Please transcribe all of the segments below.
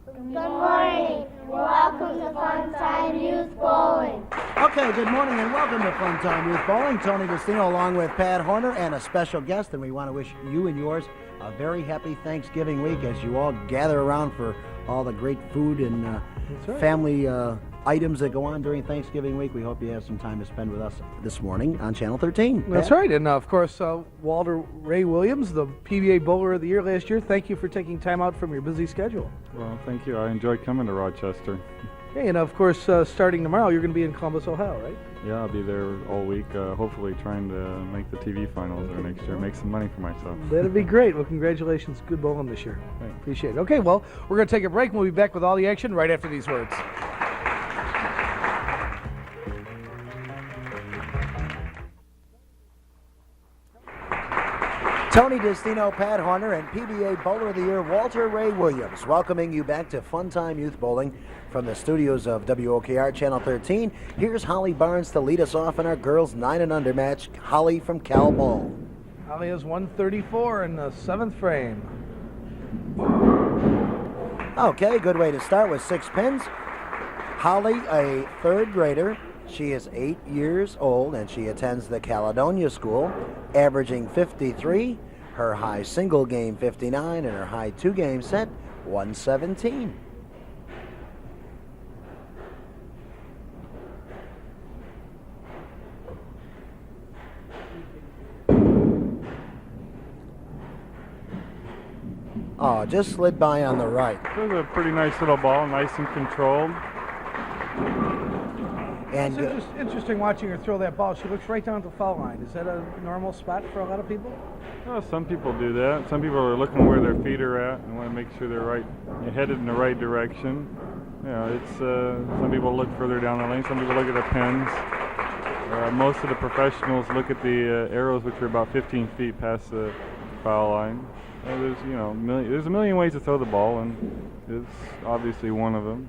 Good morning. Welcome to Funtime Youth Bowling. Okay, good morning and welcome to Funtime Youth Bowling. Tony Destino along with Pat Horner and a special guest, and we want to wish you and yours a very happy Thanksgiving week as you all gather around for all the great food and family items that go on during Thanksgiving week. We hope you have some time to spend with us this morning on Channel 13. That's right, and of course, Walter Ray Williams, the PBA Bowler of the Year last year, thank you for taking time out from your busy schedule. Well, thank you. I enjoyed coming to Rochester. Hey, and of course, starting tomorrow, you're going to be in Columbus, Ohio, right? Yeah, I'll be there all week, hopefully trying to make the TV finals there next year, make some money for myself. That'd be great. Well, congratulations. Good bowling this year. Thanks. Appreciate it. Okay, well, we're going to take a break, and we'll be back with all the action right after these words. Tony Destino, Pat Horner, and PBA Bowler of the Year, Walter Ray Williams, welcoming you back to Funtime Youth Bowling from the studios of WOKR Channel 13. Here's Holly Barnes to lead us off in our girls 9 and under match. Holly from Cal Bowl. Holly is 134 in the 7th frame. Okay, good way to start with 6 pins. Holly, a 3rd grader. She is 8 years old and she attends the Caledonia School, averaging 53, her high single game 59, and her high 2 game set 117. Oh, just slid by on the right. It was a pretty nice little ball, nice and controlled. And It's interesting watching her throw that ball. She looks right down at the foul line. Is that a normal spot for a lot of people? Well, some people do that. Some people are looking where their feet are at and want to make sure they're headed in the right direction. You know, it's some people look further down the lane. Some people look at the pins. Most of the professionals look at the arrows, which are about 15 feet past the foul line. There's there's a million ways to throw the ball, and it's obviously one of them.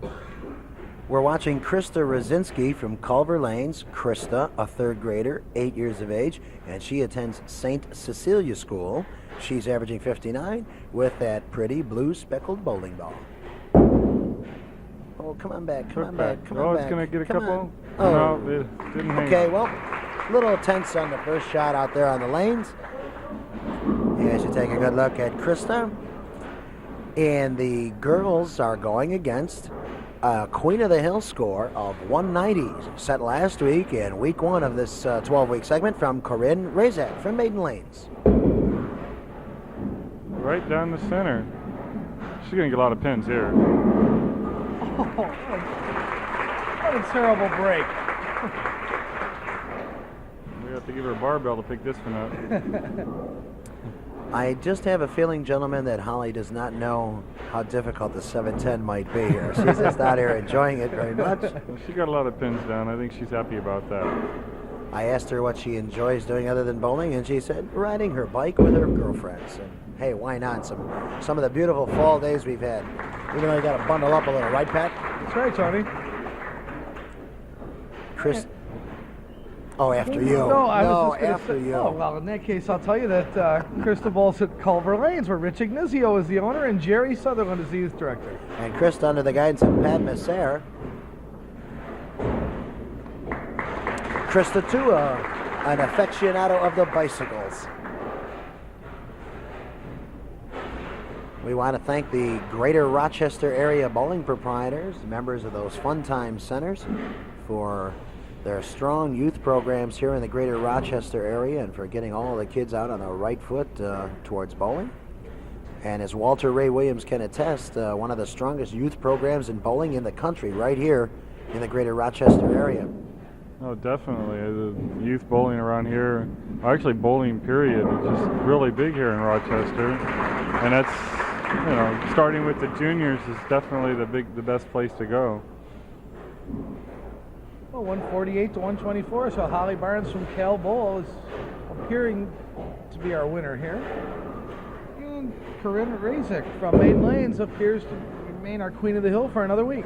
we're watching Krista Rosinski from Culver Lanes. Krista, a 3rd grader, 8 years of age, and she attends St. Cecilia School. She's averaging 59 with that pretty blue speckled bowling ball. Oh, come on back, come on back, come on back. It's going to get a couple? Oh. No, it didn't hang. Okay, well, a little tense on the first shot out there on the lanes. As you take a good look at Krista. And the girls are going against a Queen of the Hill score of 190, set last week in week 1 of this 12-week segment from Corinne Razak from Maiden Lanes. Right down the center. She's going to get a lot of pins here. Oh, what a terrible break. We have to give her a barbell to pick this one up. I just have a feeling, gentlemen, that Holly does not know how difficult the 710 might be here. She's just out here enjoying it very much. Well, she got a lot of pins down. I think she's happy about that. I asked her what she enjoys doing other than bowling, and she said riding her bike with her girlfriends. And hey, why not? Some of the beautiful fall days we've had. Even though you got to bundle up a little, right, Pat? That's right, Tony. Chris. Oh, after you. No, I was just after gonna say, you. Oh, well, in that case, I'll tell you that Krista bowls at Culver Lanes, where Rich Ignizio is the owner and Jerry Sutherland is the youth director. And Chris, under the guidance of Pat Messer. Krista, too, an aficionado of the bicycles. We want to thank the Greater Rochester area bowling proprietors, members of those Funtime centers, for their strong youth programs here in the Greater Rochester area and for getting all the kids out on the right foot towards bowling. And as Walter Ray Williams can attest, one of the strongest youth programs in bowling in the country right here in the Greater Rochester area. Oh, definitely. The youth bowling around here, actually bowling period, is just really big here in Rochester. And that's, starting with the juniors is definitely the best place to go. Well, 148 to 124, so Holly Barnes from Cal Bowl is appearing to be our winner here. And Corinne Razak from Maiden Lanes appears to remain our Queen of the Hill for another week.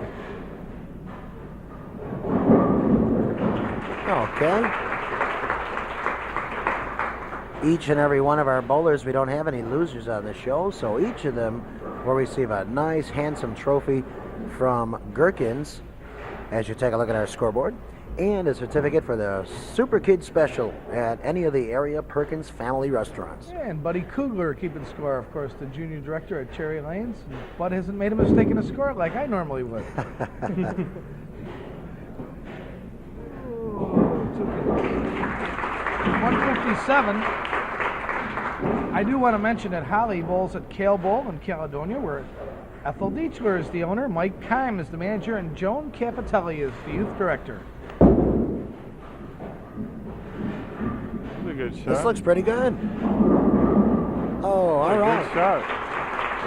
Okay. Each and every one of our bowlers, we don't have any losers on the show, so each of them will receive a nice, handsome trophy from Gherkins as you take a look at our scoreboard, and a certificate for the Super Kids Special at any of the area Perkins family restaurants. Yeah, and Buddy Kugler keeping score, of course, the junior director at Cherry Lanes. And Bud hasn't made a mistake in a score like I normally would. 157. I do want to mention that Holly bowls at Cale Bowl in Caledonia, where Ethel Deichler is the owner, Mike Keim is the manager, and Joan Capitelli is the youth director. That's a good shot. This looks pretty good. Oh, all right. Good shot.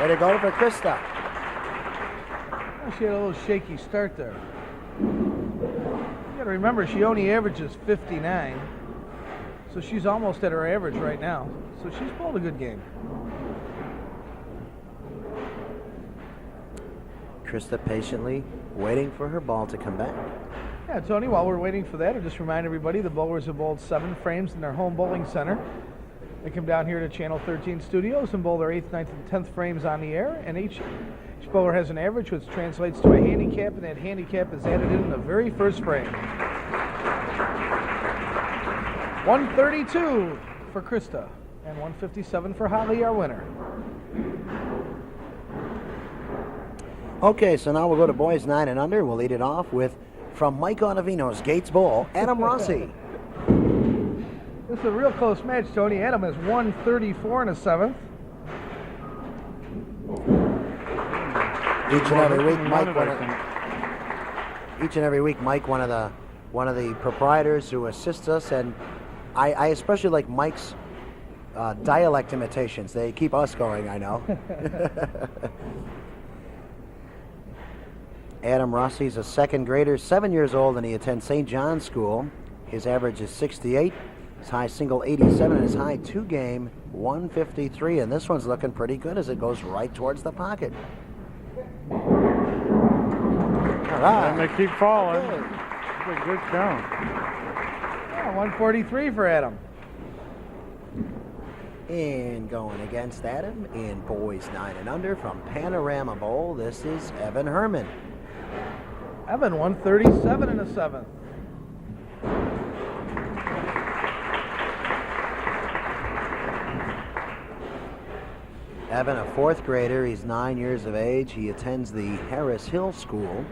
Way to go for Krista. Well, she had a little shaky start there. You got to remember, she only averages 59, so she's almost at her average right now. So she's bowled a good game. Krista patiently waiting for her ball to come back. Yeah, Tony, while we're waiting for that, I'll just remind everybody the bowlers have bowled 7 frames in their home bowling center. They come down here to Channel 13 Studios and bowl their 8th, 9th, and 10th frames on the air, and each bowler has an average, which translates to a handicap, and that handicap is added in the very first frame. 132 for Krista, and 157 for Holly, our winner. Okay, so now we'll go to boys 9 and under. We'll lead it off with, from Mike Ottavino's Gates Bowl, Adam Rossi. This is a real close match, Tony. Adam is 134 and a 7th. Each and every week, Mike, one of the proprietors who assists us, and I especially like Mike's dialect imitations. They keep us going, I know. Adam Rossi's a second grader, 7 years old, and he attends St. John's School. His average is 68, his high single 87, and his high 2 game 153. And this one's looking pretty good as it goes right towards the pocket. All right. And they keep falling. That's a good count. Yeah, 143 for Adam. And going against Adam in boys 9 and under from Panorama Bowl, this is Evan Herman. Evan, 137 and a 7th. Evan, a 4th grader. He's 9 years of age. He attends the Harris Hill School,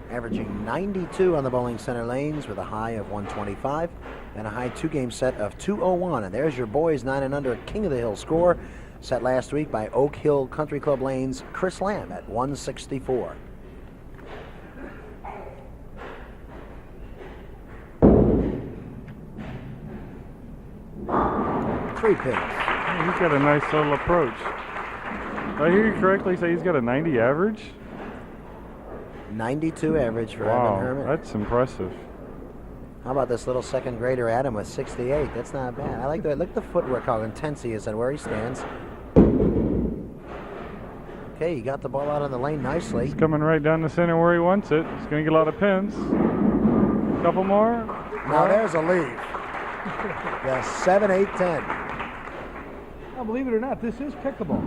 averaging 92 on the bowling center lanes with a high of 125 and a high 2 game set of 201. And there's your boys 9 and under King of the Hill score, set last week by Oak Hill Country Club Lanes Chris Lamb at 164. Three pins. He's got a nice little approach. Did I hear you correctly say he's got a 90 average? 92 average for Wow, Evan Herman. that's impressive. How about this little second grader Adam with 68? That's not bad. I like that. Look at the footwork, how intense he is and where he stands. Okay, he got the ball out on the lane nicely. He's coming right down the center where he wants it. He's going to get a lot of pins. Couple more. Now there's a lead. Yeah, 7, 8, 10. Now, believe it or not, this is pickable.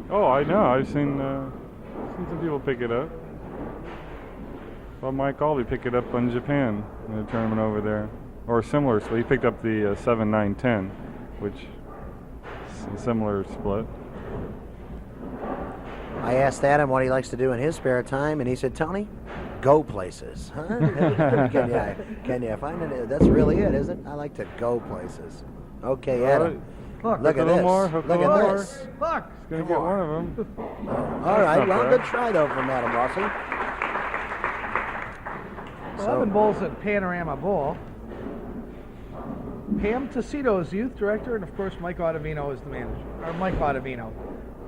Oh, I know. I've seen some people pick it up. Well, Mike Albee picked it up in Japan in the tournament over there. Or similar, so he picked up the 7, 9, 10, which is a similar split. I asked Adam what he likes to do in his spare time, and he said, Tony, go places. Huh? Can you find it? That's really it, isn't it? I like to go places. Okay, Adam. Look at this. Look at this. Look. He's going to get one of them. All right, well, good try, though, from Adam Rossi. Well, Evan bowls at Panorama Bowl. Pam Tacito is the youth director, and of course Mike Ottavino is the manager. Or Mike Ottavino.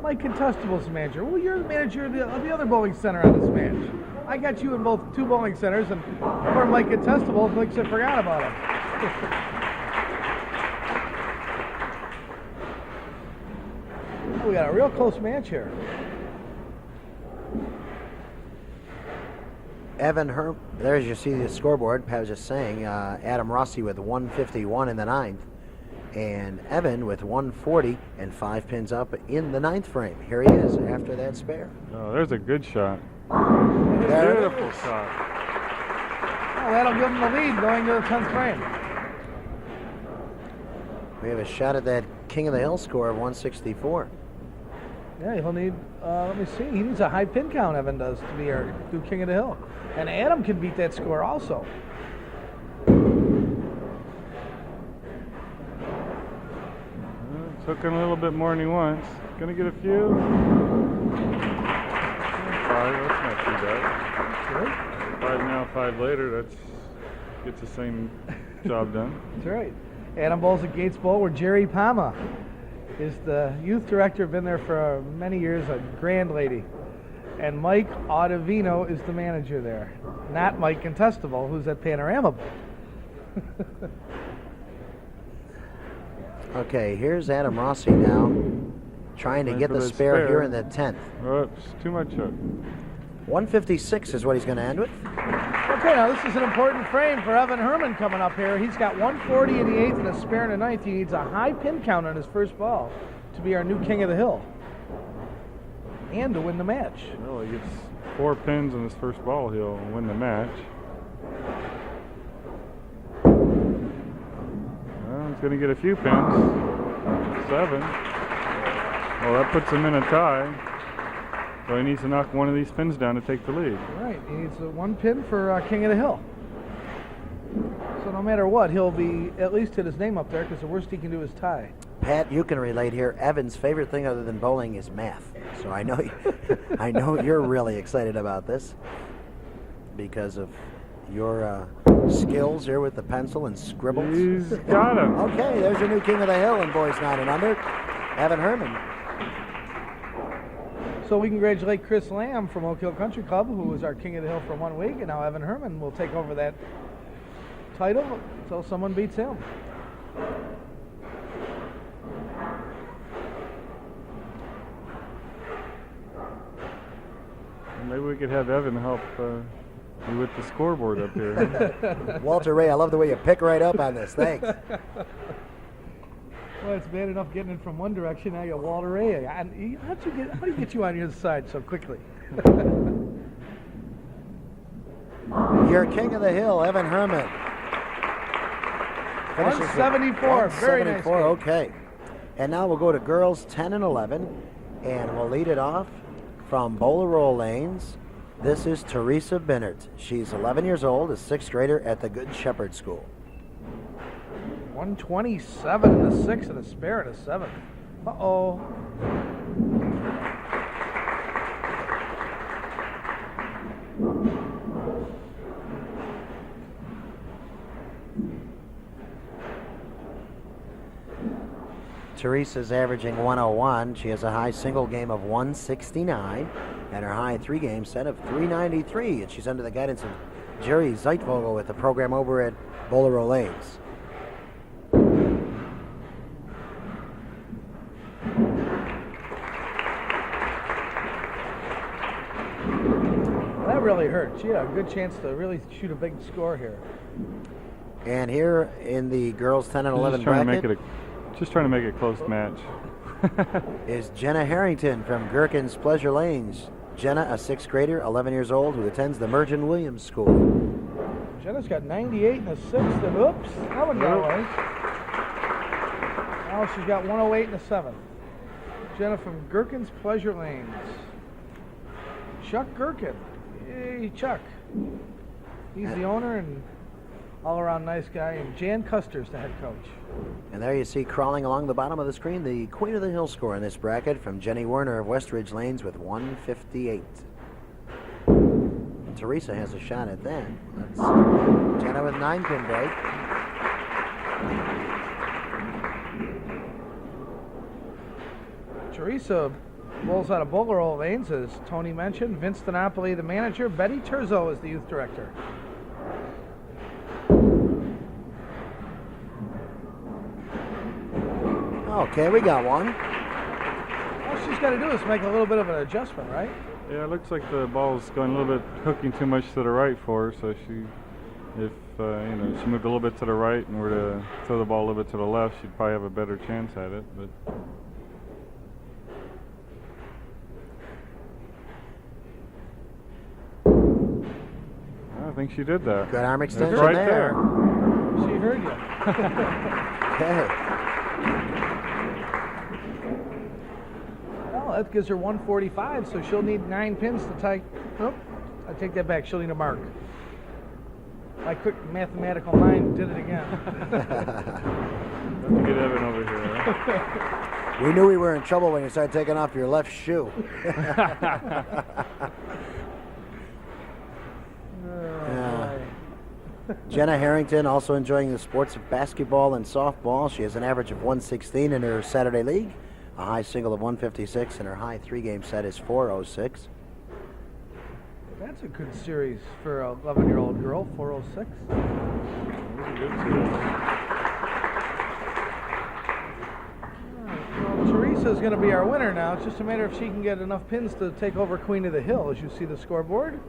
Mike Contestable's the manager. Well, you're the manager of the other bowling center on this match. I got you in both 2 bowling centers, and poor Mike Contestable thinks I forgot about him. We got a real close match here. Evan Herman, there's you see the scoreboard. I was just saying, Adam Rossi with 151 in the 9th. And Evan with 140 and 5 pins up in the 9th frame. Here he is after that spare. Oh, there's a good shot. There it Beautiful is. shot. Oh, that'll give him the lead going to the 10th frame. We have a shot at that King of the Hill score of 164. Yeah, he'll need, let me see, he needs a high pin count, Evan does, to be our new King of the Hill. And Adam can beat that score also. Took him a little bit more than he wants. Gonna get a few. 5, that's not too bad. Good. 5 now, 5 later, that's gets the same job done. That's right. Adam bowls at Gates Bowl, where Jerry Palma is the youth director, been there for many years, a grand lady. And Mike Audivino is the manager there. Not Mike Contestable, who's at Panorama Bowl. Okay, here's Adam Rossi now, trying to Going get for the the spare spare. here in the 10th. Oops, too much hook. 156 is what he's going to end with. Okay, now this is an important frame for Evan Herman coming up here. He's got 140 in the 8th and a spare in the 9th. He needs a high pin count on his first ball to be our new King of the Hill and to win the match. Well, he gets 4 pins in his first ball, he'll win the match. Well, he's going to get a few pins. 7. Well, that puts him in a tie. So he needs to knock one of these pins down to take the lead. Right, he needs a 1 pin for King of the Hill. So no matter what, he'll be at least hit his name up there, because the worst he can do is tie. Pat, you can relate here. Evan's favorite thing other than bowling is math. So I know, I know you're really excited about this because of your skills here with the pencil and scribbles. He's got him. Okay, there's your new King of the Hill in boys 9 and under, Evan Herman. So we congratulate Chris Lamb from Oak Hill Country Club, who was our King of the Hill for 1 week, and now Evan Herman will take over that title until someone beats him. Maybe we could have Evan help you with the scoreboard up here. Walter Ray, I love the way you pick right up on this. Thanks. Well, it's bad enough getting it from one direction. Now you got Walter Ray. How do you get you on your side so quickly? Your King of the Hill, Evan Herman. Finishes with 174. Very nice. 174, okay. And now we'll go to girls 10 and 11, and we'll lead it off from Bowler Lanes. This is Teresa Binnert. She's 11 years old, a 6th grader at the Good Shepherd School. 127 in the 6th and a spare in the 7th. Uh-oh. Teresa's averaging 101. She has a high single game of 169 and her high 3 game set of 393. And she's under the guidance of Jerry Zeitvogel with the program over at Bowler Lanes. That really hurt. She had a good chance to really shoot a big score here. And here in the girls 10 and 11 bracket Just trying to make it a close match. is Jenna Harrington from Gherkins Pleasure Lanes. Jenna, a 6th grader, 11 years old, who attends the Mergen Williams School. Jenna's got 98 in the 6th, and oops, that one got away. Now she's got 108 in the 7th. Jenna from Gherkins Pleasure Lanes. Chuck Gherkin. Hey, Chuck. He's the owner and all-around nice guy, and Jan Custer's the head coach. And there you see crawling along the bottom of the screen the Queen of the Hill score in this bracket from Jenny Werner of Westridge Lanes with 158. And Teresa has a shot at that. That's Jenna with 9-pin break. Teresa bowls out of Bowler Lanes, as Tony mentioned. Vince DiNapoli, the manager. Betty Terzo is the youth director. Okay, we got one. All she's got to do is make a little bit of an adjustment, right? Yeah, it looks like the ball's going a little bit hooking too much to the right for her, so she If she moved a little bit to the right and were to throw the ball a little bit to the left, she'd probably have a better chance at it. But I think she did that. Good arm extension right there. She heard you. Okay. Well, that gives her 145, so she'll need 9 pins to tie. Nope, I take that back. She'll need a mark. My quick mathematical mind did it again. Let me get Evan over here. Right? We knew we were in trouble when you started taking off your left shoe. Jenna Harrington also enjoying the sports of basketball and softball. She has an average of 116 in her Saturday league, a high single of 156, and her high 3-game set is 406. That's a good series for an 11-year-old girl, 406. Well, Teresa's going to be our winner now. It's just a matter if she can get enough pins to take over Queen of the Hill, as you see the scoreboard.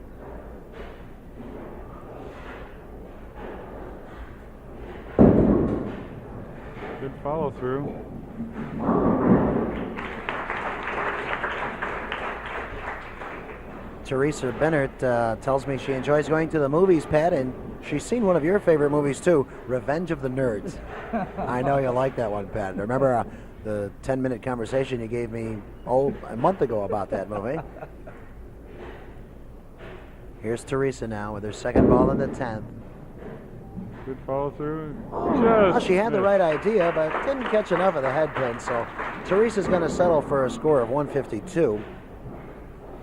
Good follow through. Teresa Bennett tells me she enjoys going to the movies, Pat, and she's seen one of your favorite movies too, Revenge of the Nerds. I know you like that one, Pat. Remember the 10-minute conversation you gave me a month ago about that movie? Here's Teresa now with her second ball in the 10th. Good follow through. Well, she had the right idea, but didn't catch enough of the head pin, so Teresa's going to settle for a score of 152.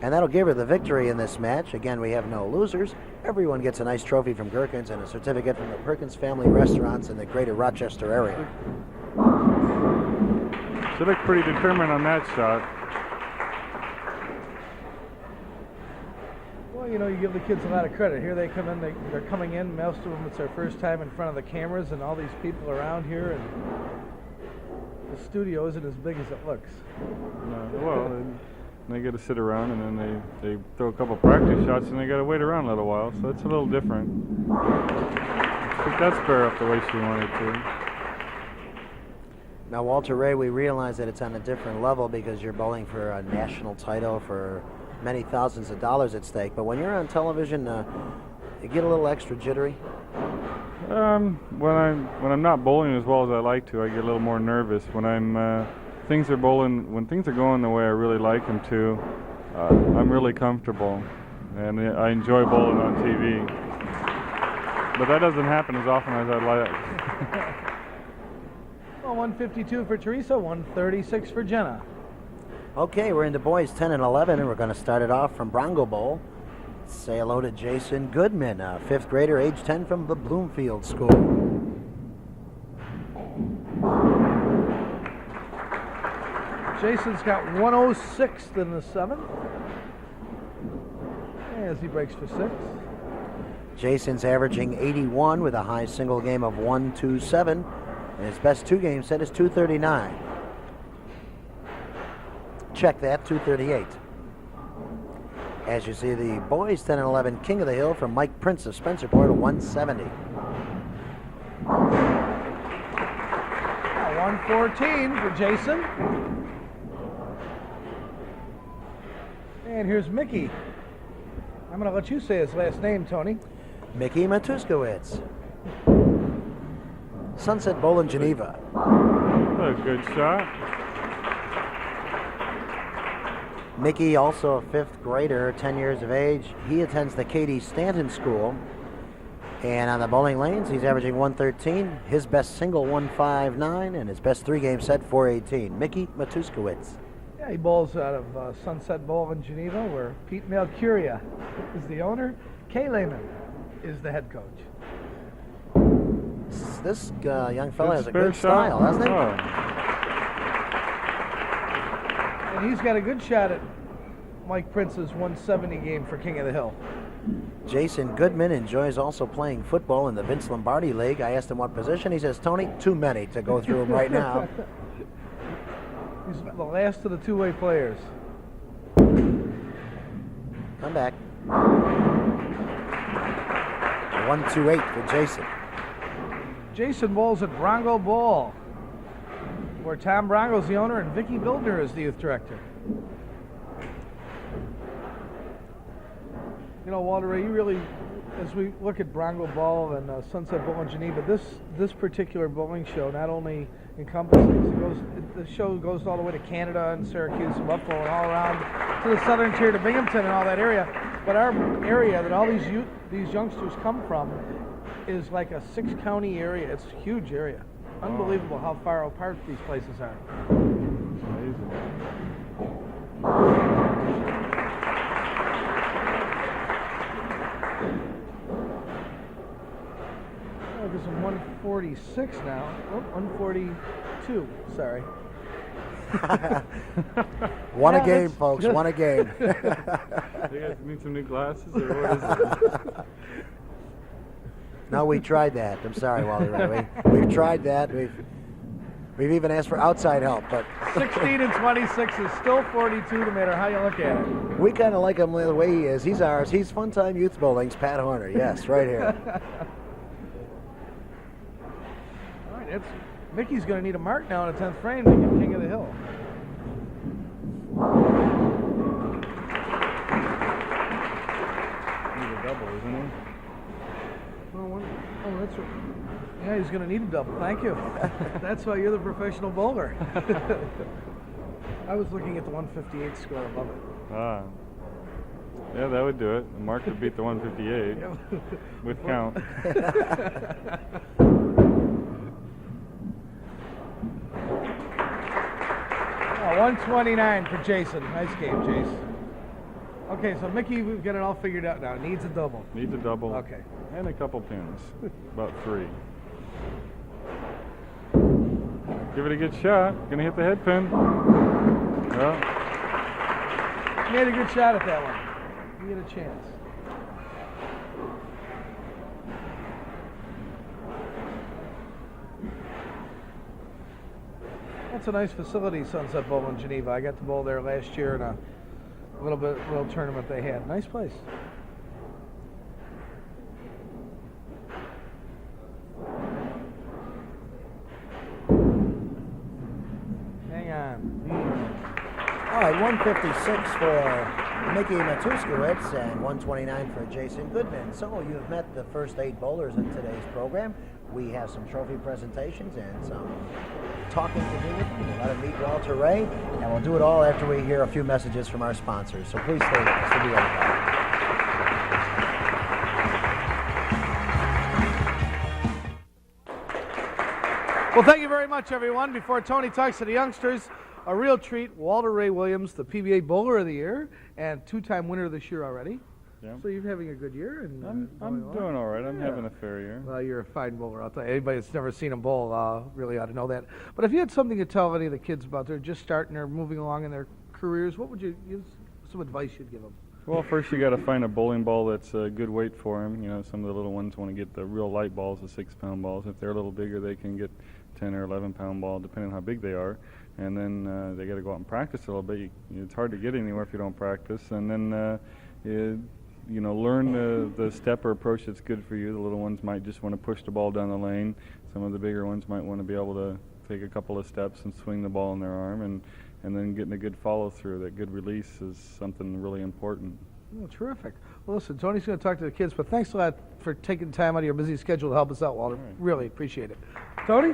And that'll give her the victory in this match. Again, we have no losers. Everyone gets a nice trophy from Gherkins and a certificate from the Perkins family restaurants in the greater Rochester area. She looked pretty determined on that shot. Well, you know, you give the kids a lot of credit. Here they come in, they're coming in, most of them it's their first time in front of the cameras and all these people around here, and the studio isn't as big as it looks. Well, they get to sit around and then they throw a couple practice shots and they got to wait around a little while, so it's a little different. I think that's spare up the way she wanted to. Now, Walter Ray, we realize that it's on a different level because you're bowling for a national title for many thousands of dollars at stake, but when you're on television, you get a little extra jittery? When I'm not bowling as well as I like to, I get a little more nervous. When things are going the way I really like them to, I'm really comfortable, and I enjoy bowling on TV. But that doesn't happen as often as I'd like. Well, 152 for Teresa, 136 for Jenna. Okay, we're into boys 10 and 11, and we're going to start it off from Bronco Bowl. Say hello to Jason Goodman, a 5th grader, age 10 from the Bloomfield School. Jason's got 106 in the 7th, as he breaks for 6. Jason's averaging 81 with a high single game of 127, and his best 2-game set is 239. Check that, 238. As you see, the boys 10 and 11 King of the Hill from Mike Prince of Spencerport, 170. 114 for Jason. And here's Mickey. I'm going to let you say his last name, Tony. Mickey Matuskowitz. Sunset Bowl in Geneva. A good shot. Mickey, also a 5th grader, 10 years of age. He attends the Katie Stanton School. And on the bowling lanes, he's averaging 113. His best single, 159, and his best 3-game set, 418. Mickey Matuskowitz. Yeah, he bowls out of Sunset Bowl in Geneva, where Pete Malcuria is the owner. Kay Lehman is the head coach. This young fella has a spare good style, shot. hasn't he? Oh. And he's got a good shot at Mike Prince's 170 game for King of the Hill. Jason Goodman enjoys also playing football in the Vince Lombardi League. I asked him what position. He says, Tony, too many to go through them right now. He's the last of the two-way players. Come back. 128 for Jason. Jason bowls at Bronco Bowl, where Tom Bronco's the owner and Vicki Bildner is the youth director. You know, Walter Ray, you really, as we look at Bronco Bowl and Sunset Bowl in Geneva, this particular bowling show not only encompasses, the show goes all the way to Canada and Syracuse and Buffalo and all around to the southern tier to Binghamton and all that area. But our area that all these youngsters come from is like a 6-county area. It's a huge area. Unbelievable how far apart these places are. Amazing. Oh, there's a 146 now. Oh, 142. Sorry. One a game, folks. One a game. You guys need some new glasses, or what is it? No, we tried that. I'm sorry, Wally Ray. We've tried that. We've even asked for outside help, but 16 and 26 is still 42, no matter how you look at it. we kind of like him the way he is. He's ours. He's Funtime Youth Bowling's Pat Horner. Yes, right here. All right, Mickey's going to need a mark now in the 10th frame to get King of the Hill. Need a double, isn't he? Oh, that's right. Yeah, he's going to need a double. Thank you. That's why you're the professional bowler. I was looking at the 158 score above it. Ah. Yeah, that would do it. The mark would beat the 158 with count. 129 for Jason. Nice game, Jace. Okay, so Mickey, we've got it all figured out now. Needs a double. Needs a double. Okay. And a couple pins. About 3. Give it a good shot. Gonna hit the head pin. Well, He made a good shot at that one. You get a chance. That's a nice facility, Sunset Bowl in Geneva. I got to bowl there last year in a little tournament they had. Nice place. Hang on. All right, 156 for Mickey Matuskowitz and 129 for Jason Goodman. So you've met the first 8 bowlers in today's program. We have some trophy presentations and some talking to do with them. We'll let them meet Walter Ray, and we'll do it all after we hear a few messages from our sponsors. So please stay with us. We'll be right back. Well, thank you very much, everyone. Before Tony talks to the youngsters, a real treat, Walter Ray Williams, the PBA Bowler of the Year and 2-time winner this year already. yeah. So you're having a good year. And I'm doing all right. I'm having a fair year. Well, you're a fine bowler. I'll tell you. Anybody that's never seen him bowl really ought to know that. But if you had something to tell any of the kids about they're just starting or moving along in their careers, what would you some advice you'd give them? Well, first you got to find a bowling ball that's a good weight for them. You know, some of the little ones want to get the real light balls, the 6-pound balls. If they're a little bigger, they can get 10 or 11-pound ball, depending on how big they are. And then they got to go out and practice a little bit. It's hard to get anywhere if you don't practice. And then learn the step or approach that's good for you. The little ones might just want to push the ball down the lane. Some of the bigger ones might want to be able to take a couple of steps and swing the ball in their arm, and then getting a good follow through. That good release is something really important. Oh, terrific. Well, listen, Tony's going to talk to the kids, but thanks a lot for taking time out of your busy schedule to help us out, Walter. Right. Really appreciate it. Tony?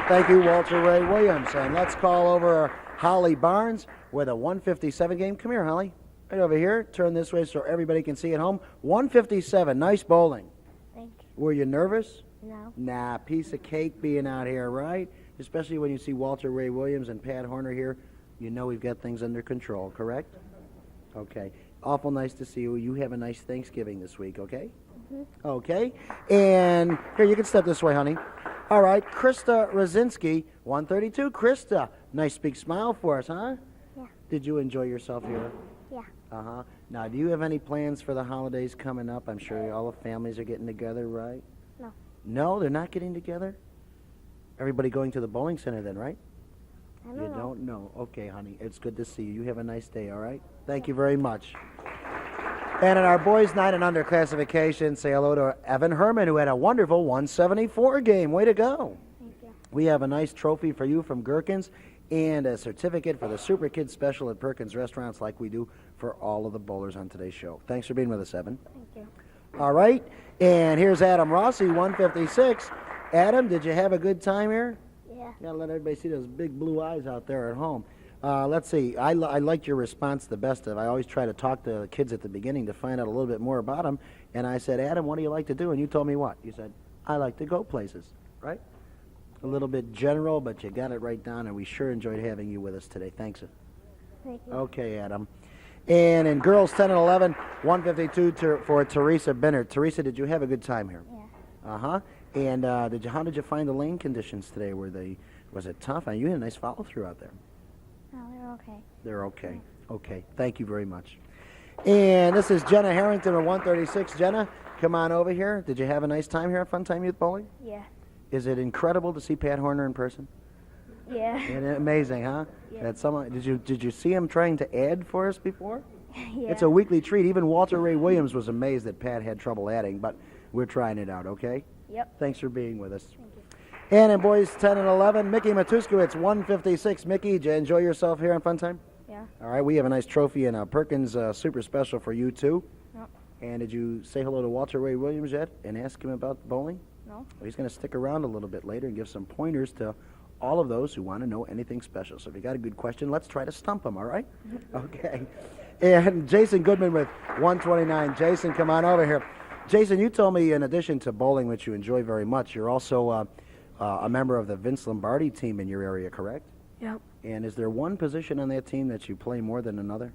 Thank you, Walter Ray Williams. And let's call over Holly Barnes with a 157 game. Come here, Holly. Right over here. Turn this way so everybody can see at home. 157. Nice bowling. Thank you. Were you nervous? No. Nah, piece of cake being out here, right? Especially when you see Walter Ray Williams and Pat Horner here. You know we've got things under control, correct? Okay. Awful nice to see you. You have a nice Thanksgiving this week, okay? Mm-hmm. Okay. And here, you can step this way, honey. All right. Krista Rosinski, 132. Krista, nice big smile for us, huh? Yeah. Did you enjoy yourself here? Yeah. Uh-huh. Now, do you have any plans for the holidays coming up? I'm sure all the families are getting together, right? No. No, they're not getting together? Everybody going to the bowling center then, right? I don't know. Don't know. Okay, honey. It's good to see you. You have a nice day, all right? Thank you very much. And in our boys 9 and under classification, say hello to Evan Herman, who had a wonderful 174 game. Way to go. Thank you. We have a nice trophy for you from Gherkins and a certificate for the Super Kids Special at Perkins Restaurants like we do for all of the bowlers on today's show. Thanks for being with us, Evan. Thank you. All right, and here's Adam Rossi, 156. Adam, did you have a good time here? Yeah. Gotta let everybody see those big blue eyes out there at home. Let's see, I liked your response the best of. I always try to talk to the kids at the beginning to find out a little bit more about them. And I said, Adam, what do you like to do? And you told me what? You said, I like to go places, right? A little bit general, but you got it right down, and we sure enjoyed having you with us today. Thanks. Thank you. Okay, Adam. And in girls 10 and 11, 152 for Teresa Benner. Teresa, did you have a good time here? Yeah. Uh-huh. And how did you find the lane conditions today? Was it tough? You had a nice follow through out there. No, they're okay. They're okay. Okay. Thank you very much. And this is Jenna Harrington at 136. Jenna, come on over here. Did you have a nice time here at Funtime Youth Bowling? Yeah. Is it incredible to see Pat Horner in person? Yeah. Isn't it amazing, huh? Yeah. That someone did you see him trying to add for us before? Yeah. It's a weekly treat. Even Walter Ray Williams was amazed that Pat had trouble adding, but we're trying it out, okay? Yep. Thanks for being with us. Thank you. And in boys 10 and 11, Mickey Matuskowitz, 156. Mickey, did you enjoy yourself here on Funtime? Yeah. All right, we have a nice trophy and a Perkins Super Special for you, too. No. And did you say hello to Walter Ray Williams yet and ask him about bowling? No. Well, he's going to stick around a little bit later and give some pointers to all of those who want to know anything special. So if you got a good question, let's try to stump him, all right? Okay. And Jason Goodman with 129. Jason, come on over here. Jason, you told me in addition to bowling, which you enjoy very much, you're also a member of the Vince Lombardi team in your area, correct? Yep. And is there one position on that team that you play more than another?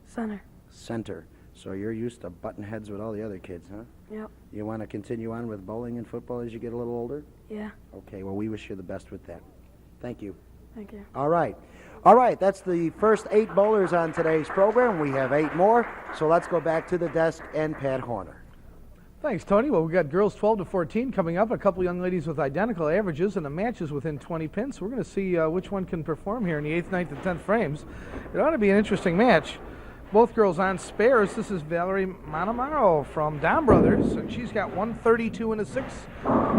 Center. Center. So you're used to butting heads with all the other kids, huh? Yep. You want to continue on with bowling and football as you get a little older? Yeah. Okay, well, we wish you the best with that. Thank you. Thank you. All right. All right, that's the first 8 bowlers on today's program. We have 8 more, so let's go back to the desk and Pat Horner. Thanks, Tony. Well, we got girls 12 to 14 coming up. A couple young ladies with identical averages, and the match is within 20 pins. So we're going to see which one can perform here in the 8th, 9th, and 10th frames. It ought to be an interesting match. Both girls on spares. This is Valerie Monamaro from Dom Brothers, and she's got 132 in the 6th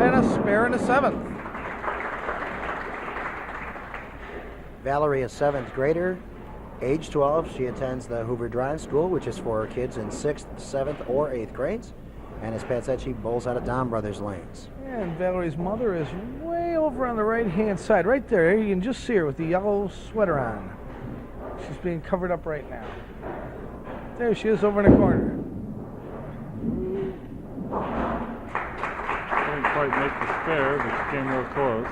and a spare in the 7th. Valerie, a 7th grader, age 12. She attends the Hoover Drive School, which is for kids in 6th, 7th, or 8th grades. And as Pat said, she bowls out of Dom Brothers lanes. And Valerie's mother is way over on the right-hand side, right there. You can just see her with the yellow sweater on. She's being covered up right now. There she is over in the corner. Didn't quite make the spare, but she came real close.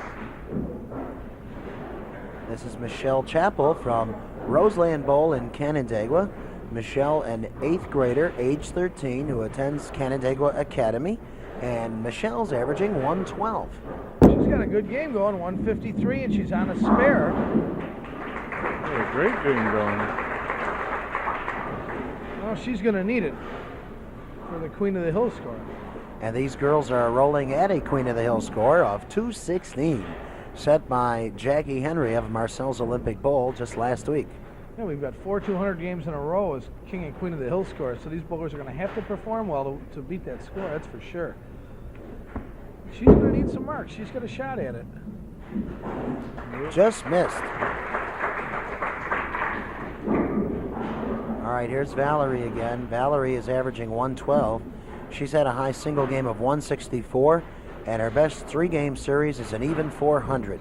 This is Michelle Chappell from Roseland Bowl in Canandaigua. Michelle, an 8th grader, age 13, who attends Canandaigua Academy. And Michelle's averaging 112. She's got a good game going, 153, and she's on a spare. Yeah, great game going. Well, she's going to need it for the Queen of the Hill score. And these girls are rolling at a Queen of the Hill score of 216, set by Jackie Henry of Marcel's Olympic Bowl just last week. Yeah, we've got 4 200 games in a row as King and Queen of the Hill scores, so these bowlers are going to have to perform well to beat that score, that's for sure. She's going to need some marks. She's got a shot at it. Just missed. All right, here's Valerie again. Valerie is averaging 112. She's had a high single game of 164, and her best 3-game series is an even 400.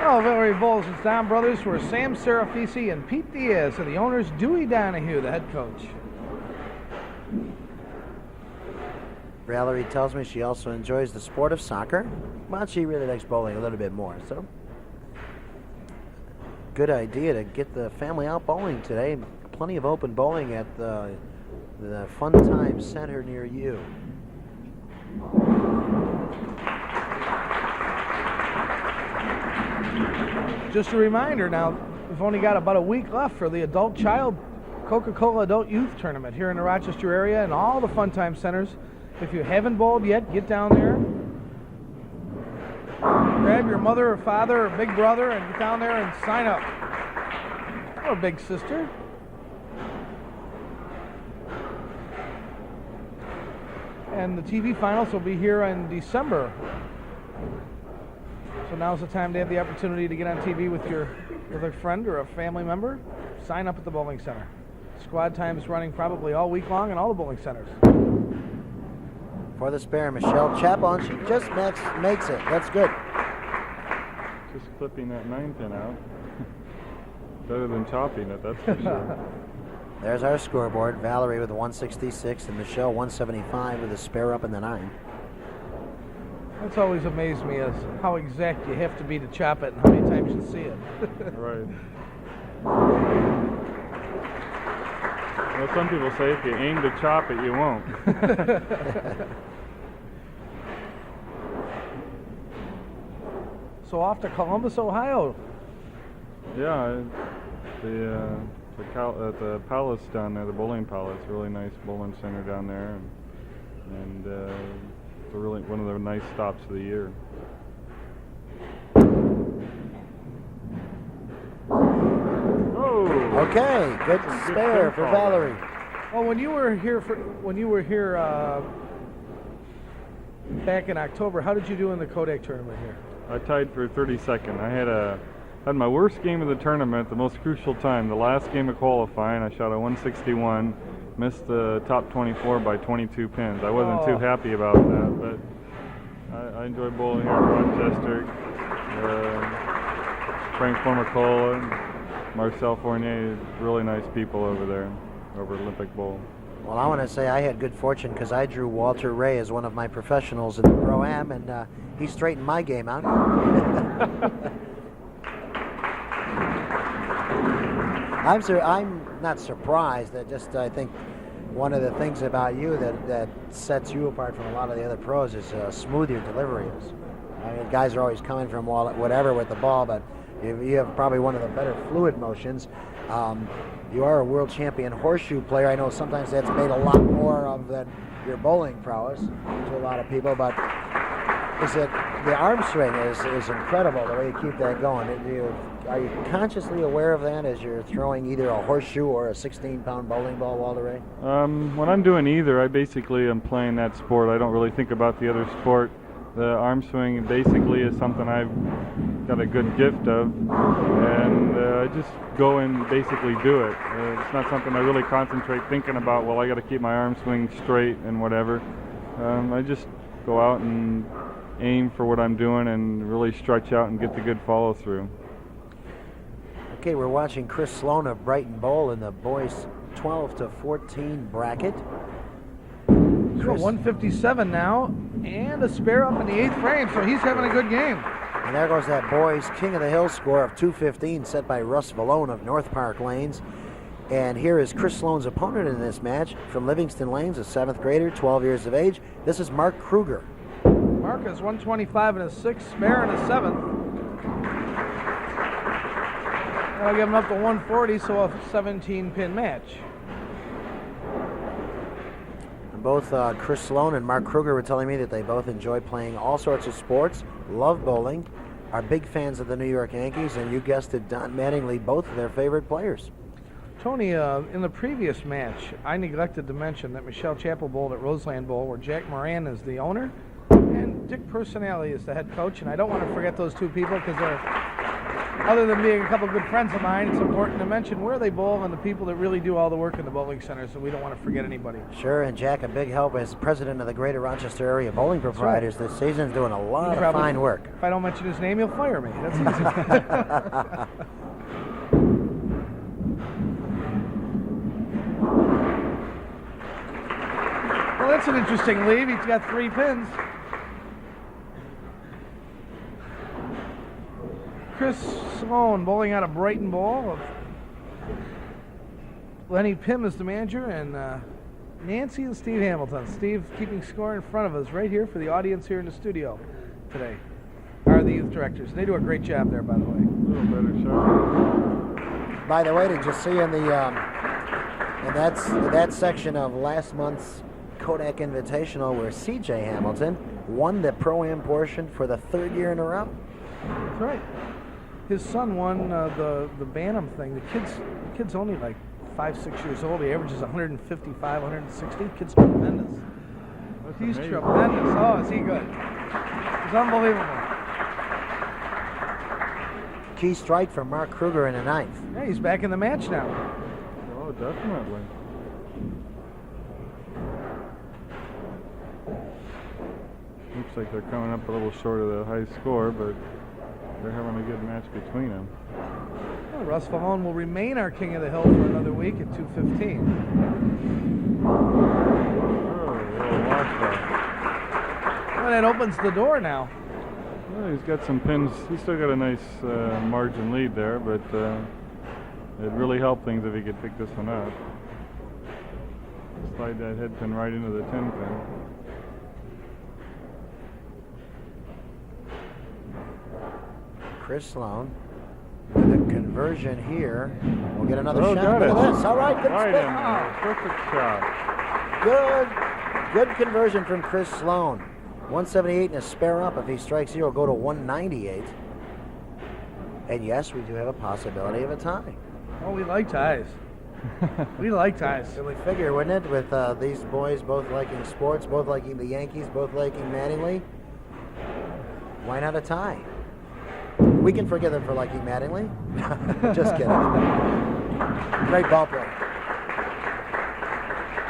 Well, Valerie bowls with Dom Brothers for Sam Serafisi and Pete Diaz, and the owner's Dewey Donahue, the head coach. Valerie tells me she also enjoys the sport of soccer, but she really likes bowling a little bit more. So, good idea to get the family out bowling today. Plenty of open bowling at the Funtime Center near you. Just a reminder now, we've only got about a week left for the adult-child Coca-Cola Adult Youth Tournament here in the Rochester area and all the Funtime centers. If you haven't bowled yet, get down there. grab your mother or father or big brother and get down there and sign up. Or big sister. And the TV finals will be here in December. So now's the time to have the opportunity to get on TV with a friend or a family member. Sign up at the bowling center. Squad time is running probably all week long in all the bowling centers. For the spare, Michelle Chapel, and she just makes it. That's good. Just clipping that 9-pin out. Better than chopping it, that's for sure. There's our scoreboard. Valerie with a 166 and Michelle 175 with a spare up in the 9. That's always amazed me is how exact you have to be to chop it and how many times you see it. Right. Well, some people say if you aim to chop it, you won't. So off to Columbus, Ohio. Yeah, the Palace down there, the bowling palace, really nice bowling center down there, and it's really one of the nice stops of the year. Oh, Okay, good spare for Valerie. Well, when you were here back in October, how did you do in the Kodak tournament here? I tied for 32nd. I had my worst game of the tournament, the most crucial time, the last game of qualifying. I shot a 161, missed the top 24 by 22 pins. I wasn't too happy about that, but I enjoy bowling here in Rochester. Frank Formicola, Marcel Fournier, really nice people over there, over Olympic Bowl. Well, I want to say I had good fortune because I drew Walter Ray as one of my professionals in the Pro-Am, and he straightened my game out. I'm not surprised. I think one of the things about you that sets you apart from a lot of the other pros is how smooth your delivery is. I mean, guys are always coming from whatever with the ball, but you have probably one of the better fluid motions. You are a world champion horseshoe player. I know sometimes that's made a lot more of than your bowling prowess to a lot of people, but the arm swing is incredible the way you keep that going. Are you consciously aware of that as you're throwing either a horseshoe or a 16-pound bowling ball, Walter Ray? When I'm doing either, I basically am playing that sport. I don't really think about the other sport. The arm swing basically is something I've got a good gift of, and I just go and basically do it. It's not something I really concentrate thinking about, well, I got to keep my arm swing straight and whatever. I just go out and aim for what I'm doing and really stretch out and get the good follow through. Okay, we're watching Chris Sloan of Brighton Bowl in the boys 12 to 14 bracket. Chris, 157 now, and a spare up in the 8th frame, so he's having a good game. And there goes that boys King of the Hill score of 215 set by Russ Vallone of North Park Lanes. And here is Chris Sloan's opponent in this match from Livingston Lanes, a 7th grader, 12 years of age. This is Mark Kruger. Mark is 125 and a 6th, spare and a 7th. That'll give him up to 140, so a 17-pin match. Both Chris Sloan and Mark Kruger were telling me that they both enjoy playing all sorts of sports, love bowling, are big fans of the New York Yankees, and you guessed it, Don Mattingly, both of their favorite players. Tony, in the previous match, I neglected to mention that Michelle Chapel bowled at Roseland Bowl, where Jack Moran is the owner, and Dick Personale is the head coach, and I don't want to forget those two people because they're, other than being a couple of good friends of mine, it's important to mention where they bowl and the people that really do all the work in the bowling center, so we don't want to forget anybody. Sure, and Jack, a big help as president of the Greater Rochester Area Bowling Proprietors this season, doing a lot of fine work. If I don't mention his name, he'll fire me. That's easy. Well, that's an interesting lead. He's got 3 pins. Chris Sloan bowling out of Brighton Bowl. Lenny Pym is the manager, and Nancy and Steve Hamilton. Steve keeping score in front of us right here for the audience here in the studio today are the youth directors. They do a great job there, by the way. A little better shot. By the way, did you see in the in that section of last month's Kodak Invitational where C.J. Hamilton won the Pro-Am portion for the 3rd year in a row? That's right. His son won the Bantam thing. The kid's only like 5-6 years old. He averages 155, 160. Kid's tremendous. He's amazing. tremendous. Oh, is he good? He's unbelievable. Key strike from Mark Kruger in the ninth. Yeah, he's back in the match now. Oh, definitely. Looks like they're coming up a little short of the high score, but they're having a good match between them. Well, Russ Vallone will remain our king of the hill for another week at 2:15. Oh, a little washout. Well, that opens the door now. Well, he's got some pins. He's still got a nice margin lead there, but it'd really help things if he could pick this one up. Slide that head pin right into the 10 pin. Chris Sloan with a conversion here. We'll get another shot. Got Look it. at this. All right, good Right spin. in there. Perfect shot. Good conversion from Chris Sloan. 178 and a spare up. If he strikes here, he'll go to 198. And yes, we do have a possibility of a tie. Oh, we like ties. We like ties. So we figure, wouldn't it, with these boys both liking sports, both liking the Yankees, both liking Mattingly, why not a tie? We can forgive them for liking Mattingly. Just kidding. Great ball play.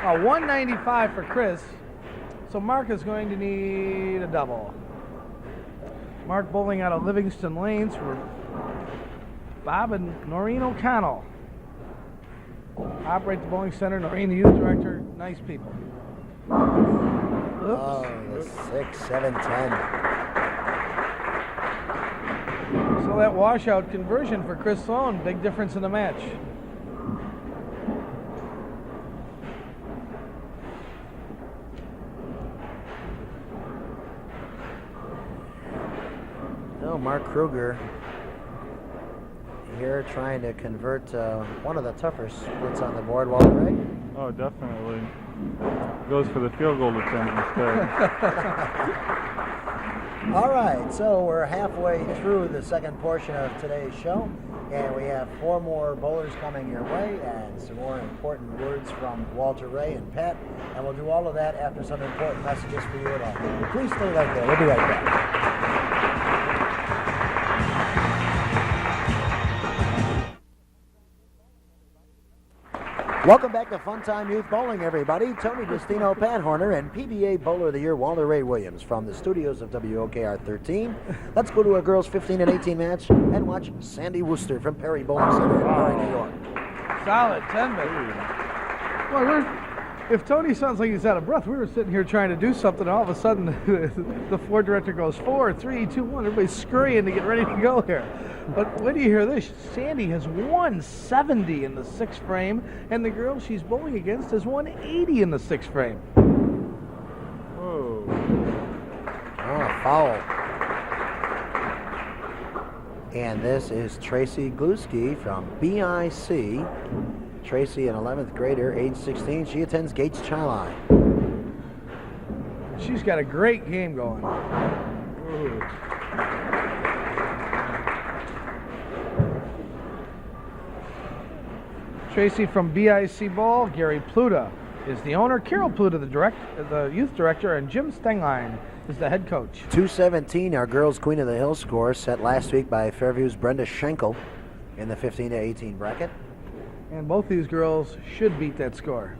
195 for Chris. So Mark is going to need a double. Mark bowling out of Livingston Lanes for Bob and Noreen O'Connell. Operate the bowling center. Noreen, the youth director. Nice people. Oops. Oh, the 6, 7, 10. So that washout conversion for Chris Sloan, big difference in the match. No, Mark Kruger here trying to convert one of the tougher splits on the board, Walter Ray. Oh, definitely. Goes for the field goal attempt instead. All right, so we're halfway through the second portion of today's show, and we have 4 more bowlers coming your way and some more important words from Walter Ray and Pat, and we'll do all of that after some important messages for you at home. Please stay right there. We'll be right back. Welcome back to Funtime Youth Bowling, everybody. Tony Destino, Pat Horner, and PBA Bowler of the Year, Walter Ray Williams, from the studios of WOKR 13. Let's go to a girls 15 and 18 match and watch Sandy Worcester from Perry Bowling Center in Perry, New York. Solid 10 minutes. Boy, if Tony sounds like he's out of breath, we were sitting here trying to do something, and all of a sudden the floor director goes 4, 3, 2, 1. Everybody's scurrying to get ready to go here. But when do you hear this? Sandy has 170 in the 6th frame, and the girl she's bowling against has 180 in the 6th frame. Whoa. Oh, foul. And this is Tracy Gluski from BIC. Tracy, an 11th grader, age 16. She attends Gates Chili. She's got a great game going. Ooh. Tracy from BIC Ball. Gary Pluta is the owner. Carol Pluta, the youth director, and Jim Stengline is the head coach. 217, our girls' Queen of the Hill score, set last week by Fairview's Brenda Schenkel in the 15 to 18 bracket. And both these girls should beat that score.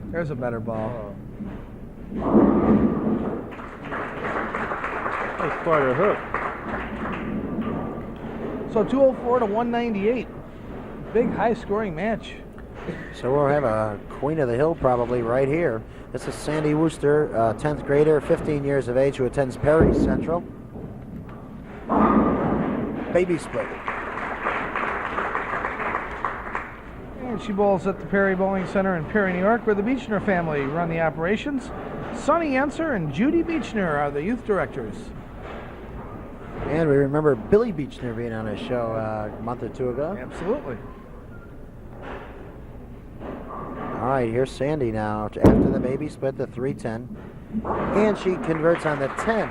There's a better ball. That's quite a hook. So 204 to 198. Big high-scoring match. So we'll have a Queen of the Hill probably right here. This is Sandy Worcester, 10th grader, 15 years of age, who attends Perry Central. Baby split. And she bowls at the Perry Bowling Center in Perry, New York, where the Beechner family run the operations. Sonny Yenser and Judy Beechner are the youth directors. And we remember Billy Beechner being on a show a month or 2 ago. Absolutely. All right, here's Sandy now after the baby split, the 310. And she converts on the 10.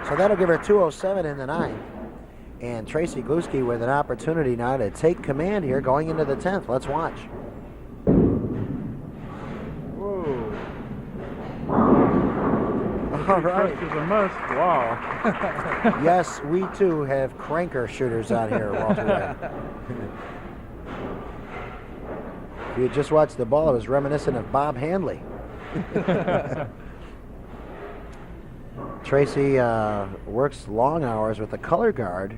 So that'll give her 207 in the ninth. And Tracy Gluski with an opportunity now to take command here going into the 10th. Let's watch. Whoa. All right. First is a must. Wow. Yes, we too have cranker shooters out here, Walter Ray. If you had just watched the ball, it was reminiscent of Bob Handley. Tracy works long hours with the color guard,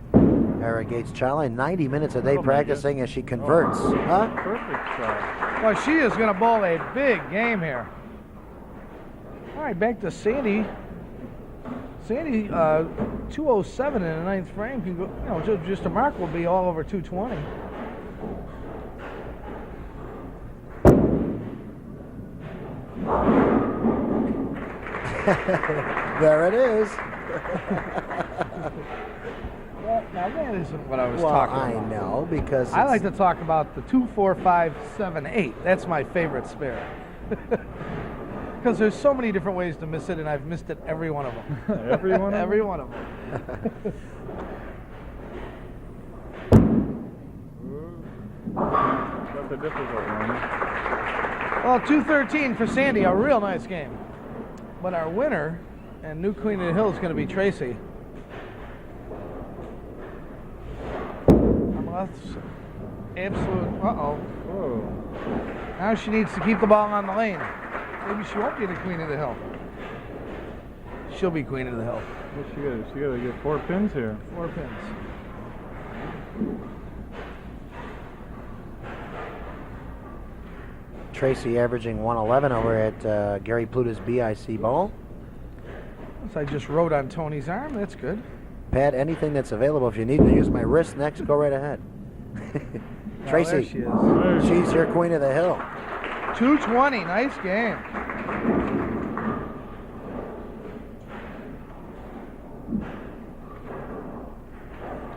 Eric Gates-Chalai, 90 minutes a day practicing as she converts. Huh? Perfect shot. Well, she is going to bowl a big game here. All right, back to Sandy. Sandy, 207 in the ninth frame. Can go, you know, just a mark will be all over 220. There it is. Well, now that isn't what I was talking about. I know, because I like to talk about the 2, 4, 5, 7, 8. That's my favorite spare. Because there's so many different ways to miss it, and I've missed it every one of them. Every one of them? Every one of them. That's a difficult one. Well, 213 for Sandy, a real nice game. But our winner and new queen of the hill is going to be Tracy. That's absolute. Whoa. Now she needs to keep the ball on the lane. Maybe she won't be the queen of the hill. She'll be queen of the hill. What's she got? She got to get 4 pins here. 4 pins. Tracy averaging 111 over at Gary Pluta's BIC ball. So I just wrote on Tony's arm. That's good. Pat, anything that's available. If you need to use my wrist next, go right ahead. Tracy, There she is. she's your queen of the hill. 220. Nice game.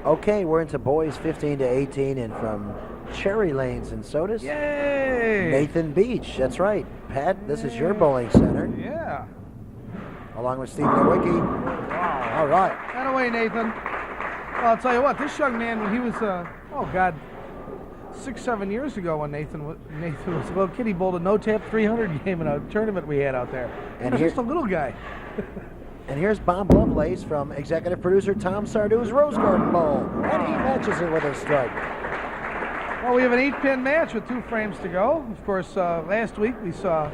Okay, we're into boys 15 to 18, and from Cherry Lanes in Sodas, Yay! Nathan Beach. That's right. Pat, this is your bowling center, Yeah. along with Steve Nowicki. All right. That away, Nathan. Well, I'll tell you what, this young man, when he was, 6, 7 years ago, when Nathan was a little kid, he bowled a no-tap 300 game in a tournament we had out there. And He was here- just a little guy. And here's Bob Lovelace from executive producer Tom Sardou's Rose Garden Bowl. And he matches it with a strike. Well, we have an 8-pin match with 2 frames to go. Of course, last week we saw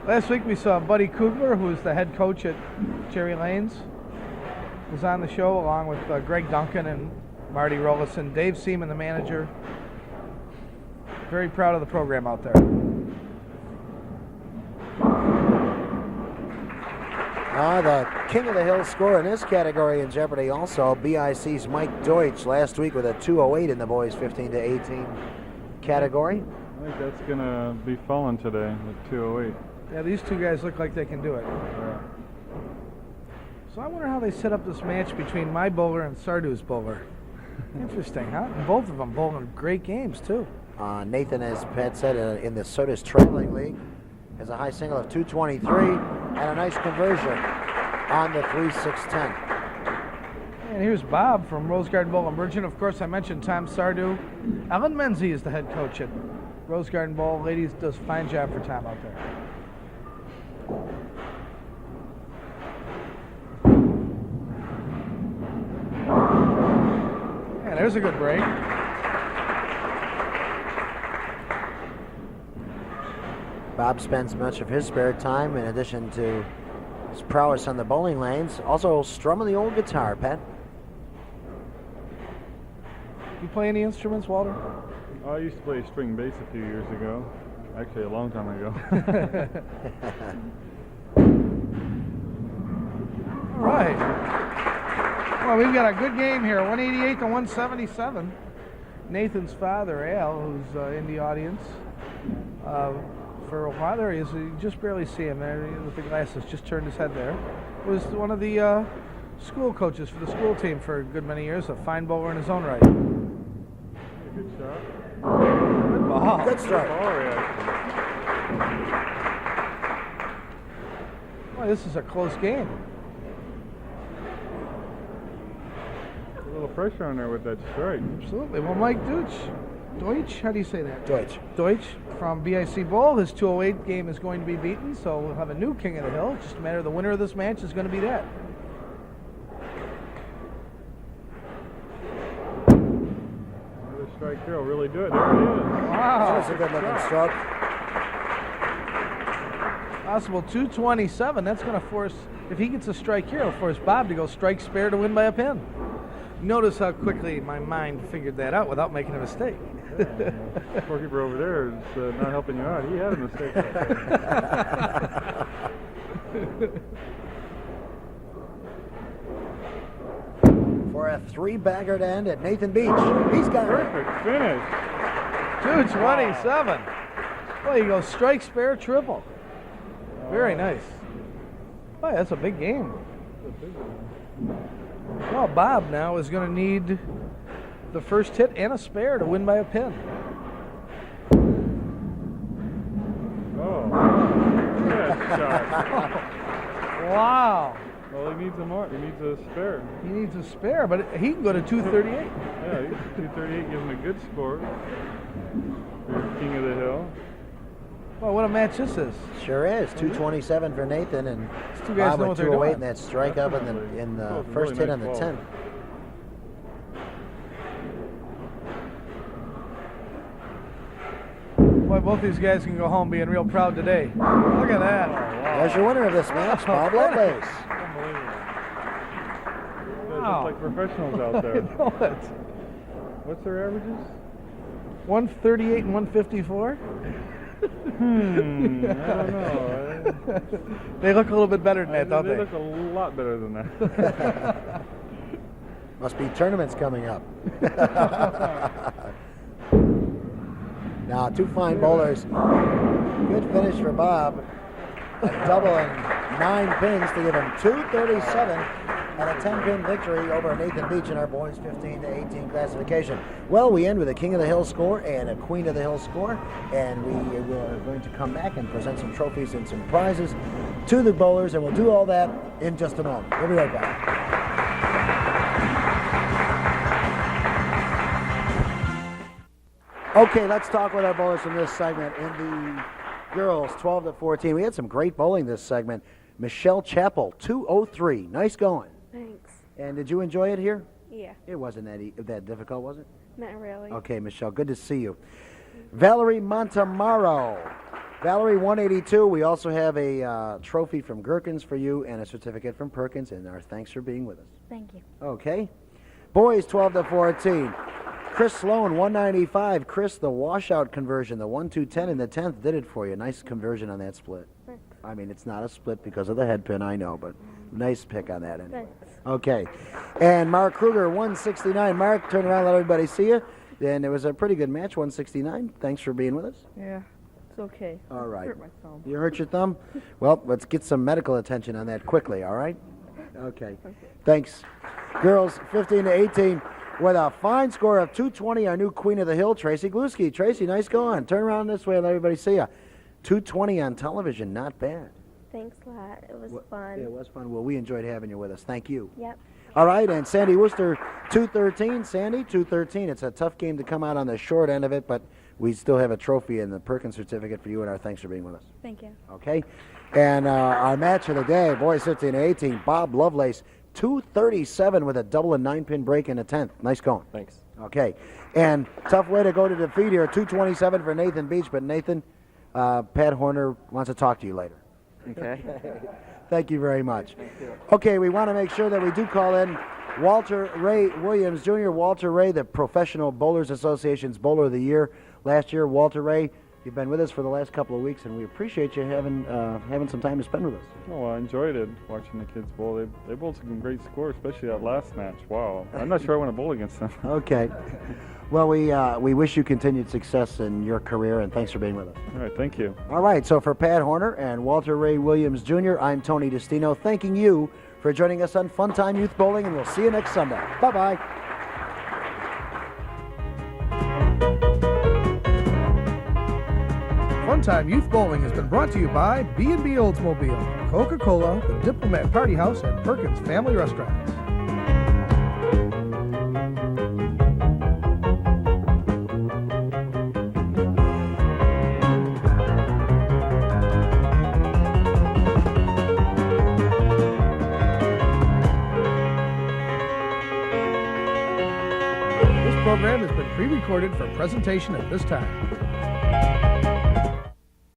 Buddy Kugler, who is the head coach at Cherry Lanes, was on the show along with Greg Duncan and Marty Rollison, Dave Seaman, the manager. Very proud of the program out there. The king of the hill scorer in this category in jeopardy also, BIC's Mike Deutsch last week with a 208 in the boys 15 to 18 category. I think that's going to be falling today at 208. Yeah, these 2 guys look like they can do it. Yeah. So I wonder how they set up this match between my bowler and Sardou's bowler. Interesting, huh? And both of them bowling great games, too. Nathan, as Pat said, in the Sodas Traveling League, has a high single of 223 and a nice conversion on the 3-6-10. And here's Bob from Rose Garden Bowl and Merchant. Of course, I mentioned Tom Sardou. Ellen Menzie is the head coach at Rose Garden Bowl. Ladies does a fine job for Tom out there. Yeah, there's a good break. Bob spends much of his spare time, in addition to his prowess on the bowling lanes, also strumming the old guitar, Pat. You play any instruments, Walter? I used to play string bass a few years ago. Actually, a long time ago. All right. Well, we've got a good game here, 188 to 177. Nathan's father, Al, who's in the audience, for a while there he is. You just barely see him there with the glasses. Just turned his head there. Was one of the school coaches for the school team for a good many years. A fine bowler in his own right. Good shot. Good ball. Good strike. Ball reaction. Well, this is a close game. little pressure on there with that strike. Absolutely. Well, Mike Deutsch, how do you say that? Deutsch from BIC Bowl. His 208 game is going to be beaten, so we'll have a new King of the Hill. Just a matter of the winner of this match is going to be that. Another strike here will really do it. There it is. Wow. That was a good looking stroke. Possible 227. That's going to force, if he gets a strike here, it'll force Bob to go strike spare to win by a pin. Notice how quickly my mind figured that out without making a mistake. Scorekeeper over there is not helping you out. He had a mistake. For a 3-bagger to end at Nathan Beach. He's got it. Perfect finish. 227. Well, you go strike spare triple. Very nice. Boy, that's a big game. Well, Bob now is going to need the first hit and a spare to win by a pin. Oh, good shot. Wow. Well, he needs a more. He needs a spare. He needs a spare, but he can go to 238. Yeah, 238 gives him a good score. Here's King of the Hill. Well, what a match this is. Sure is. 227 for Nathan and These two guys Bob know with what they're 208 doing. and that strike up in the That was a first really hit on nice the ball. 10th. Boy, both these guys can go home being real proud today. Look at that. There's your winner of this match, Bob Lovelace. Unbelievable. Guys Wow. look like professionals out I there. know it. What's their averages? 138 and 154. I don't know. They look a little bit better than that, don't They they? look a lot better than that. Must be tournaments coming up. Now, 2 fine bowlers. Good finish for Bob. A double and 9 pins to give him 237 and a 10-pin victory over Nathan Beach in our boys 15 to 18 classification. Well, we end with a King of the Hill score and a Queen of the Hill score, and we are going to come back and present some trophies and some prizes to the bowlers, and we'll do all that in just a moment. We'll be right back. Okay, let's talk with our bowlers from this segment. In the girls, 12 to 14, we had some great bowling this segment. Michelle Chappell, 203. Nice going. Thanks. And did you enjoy it here? Yeah, It wasn't that difficult, was it? not really. Okay, Michelle, good to see you. Valerie Montemaro. Valerie, 182. We also have a trophy from Gherkins for you and a certificate from Perkins, and our thanks for being with us. Thank you. Okay. Boys, 12 to 14. Chris Sloan, 195. Chris, the washout conversion, the 1-2-10 in the 10th did it for you. Nice conversion on that split. Thanks. I mean, it's not a split because of the head pin, I know, but nice pick on that anyway. Thanks. Okay. And Mark Kruger, 169. Mark, turn around, let everybody see you. And it was a pretty good match, 169. Thanks for being with us. Yeah, it's okay. All right. Hurt my thumb. You hurt your thumb? Well, let's get some medical attention on that quickly, all right? Okay. Thanks. Girls, 15 to 18. With a fine score of 220, our new Queen of the Hill, Tracy Gluski. Tracy, nice going. Turn around this way and let everybody see you. 220 on television, not bad. Thanks a lot. It was Yeah, fun. it was fun. Well, we enjoyed having you with us. Thank you. Yep. All right, and Sandy Worcester, 213. Sandy, 213. It's a tough game to come out on the short end of it, but we still have a trophy and the Perkins certificate for you, and our thanks for being with us. Thank you. Okay? And our match of the day, boys 15 to 18, Bob Lovelace, 237 with a double and 9-pin break in the 10th. Nice going. Thanks. Okay. And tough way to go to defeat here, 227 for Nathan Beach, but Nathan, Pat Horner wants to talk to you later. Okay. Thank you very much. Okay, we want to make sure that we do call in Walter Ray Williams Jr. Walter Ray, the Professional Bowlers Association's Bowler of the Year last year. Walter Ray, you've been with us for the last couple of weeks, and we appreciate you having some time to spend with us. Oh, I enjoyed it, watching the kids bowl. They bowled some great scores, especially that last match. Wow. I'm not sure I want to bowl against them. Okay. Well, we wish you continued success in your career, and thanks for being with us. All right, thank you. All right, so for Pat Horner and Walter Ray Williams Jr., I'm Tony Destino, thanking you for joining us on Funtime Youth Bowling, and we'll see you next Sunday. Bye-bye. Funtime Youth Bowling has been brought to you by B&B Oldsmobile, Coca-Cola, the Diplomat Party House, and Perkins Family Restaurants. program has been pre-recorded for presentation at this time.